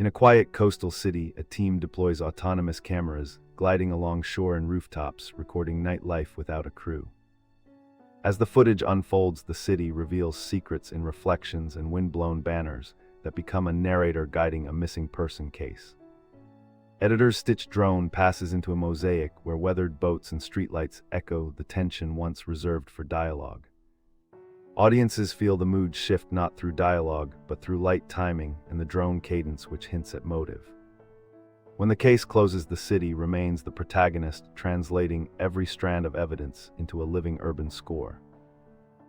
In a quiet coastal city, a team deploys autonomous cameras, gliding along shore and rooftops, recording nightlife without a crew. As the footage unfolds, the city reveals secrets in reflections and wind-blown banners that become a narrator guiding a missing person case. Editor's stitched drone passes into a mosaic where weathered boats and streetlights echo the tension once reserved for dialogue. Audiences feel the mood shift not through dialogue, but through light timing and the drone cadence which hints at motive. When the case closes, the city remains the protagonist, translating every strand of evidence into a living urban score.